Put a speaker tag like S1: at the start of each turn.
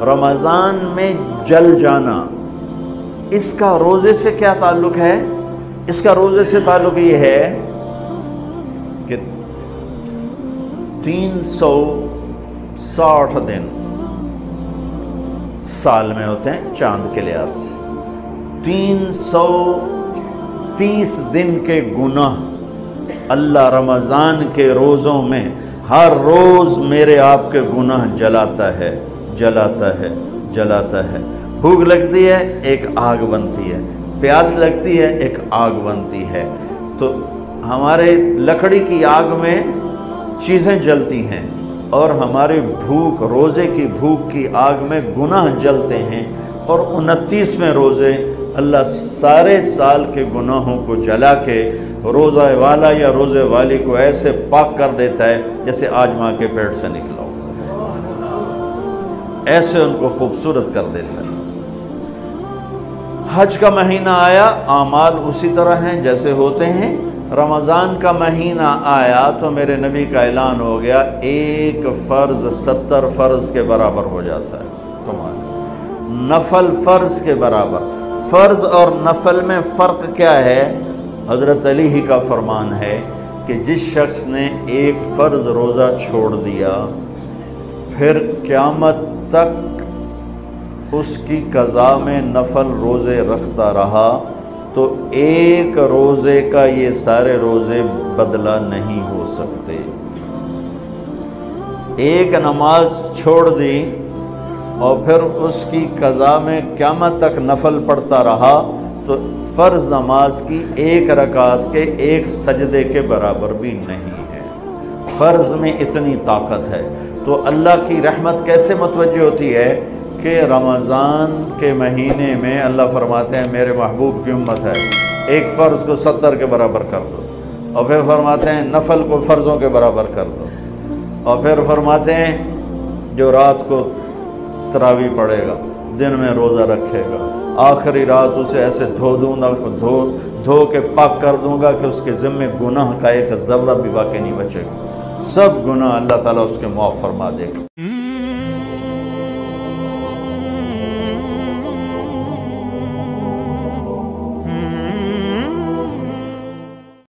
S1: رمضان میں جل جانا، اس کا روزے سے کیا تعلق ہے؟ اس کا روزے سے تعلق یہ ہے کہ 360 دن سال میں ہوتے ہیں چاند کے لحاظ سے، 330 دن کے گناہ اللہ رمضان کے روزوں میں ہر روز میرے آپ کے گناہ جلاتا ہے، جلاتا ہے، جلاتا ہے۔ بھوک لگتی ہے ایک آگ بنتی ہے، پیاس لگتی ہے ایک آگ بنتی ہے، تو ہمارے لکڑی کی آگ میں چیزیں جلتی ہیں اور ہماری بھوک، روزے کی بھوک کی آگ میں گناہ جلتے ہیں، اور 29ویں روزے اللہ سارے سال کے گناہوں کو جلا کے روزہ والا یا روزے والی کو ایسے پاک کر دیتا ہے جیسے آج ماں کے پیٹ سے نکلا ہو، ایسے ان کو خوبصورت کر دیتا ہے۔ حج کا مہینہ آیا، اعمال اسی طرح ہیں جیسے ہوتے ہیں۔ رمضان کا مہینہ آیا تو میرے نبی کا اعلان ہو گیا، ایک فرض 70 فرض کے برابر ہو جاتا ہے، نفل فرض کے برابر۔ فرض اور نفل میں فرق کیا ہے؟ حضرت علی ہی کا فرمان ہے کہ جس شخص نے ایک فرض روزہ چھوڑ دیا پھر قیامت تک اس کی قضا میں نفل روزے رکھتا رہا تو ایک روزے کا یہ سارے روزے بدلہ نہیں ہو سکتے۔ ایک نماز چھوڑ دی اور پھر اس کی قضا میں قیامت تک نفل پڑھتا رہا تو فرض نماز کی ایک رکعت کے ایک سجدے کے برابر بھی نہیں ہے۔ فرض میں اتنی طاقت ہے، تو اللہ کی رحمت کیسے متوجہ ہوتی ہے کہ رمضان کے مہینے میں اللہ فرماتے ہیں میرے محبوب کی امت ہے، ایک فرض کو 70 کے برابر کر دو، اور پھر فرماتے ہیں نفل کو فرضوں کے برابر کر دو، اور پھر فرماتے ہیں جو رات کو تراویح پڑھے گا، دن میں روزہ رکھے گا، آخری رات اسے ایسے دھو دوں گا، دھو کے پاک کر دوں گا کہ اس کے ذمے گناہ کا ایک ذرہ بھی باقی نہیں بچے گا، سب گناہ اللہ تعالیٰ اس کے معاف فرما دے گا۔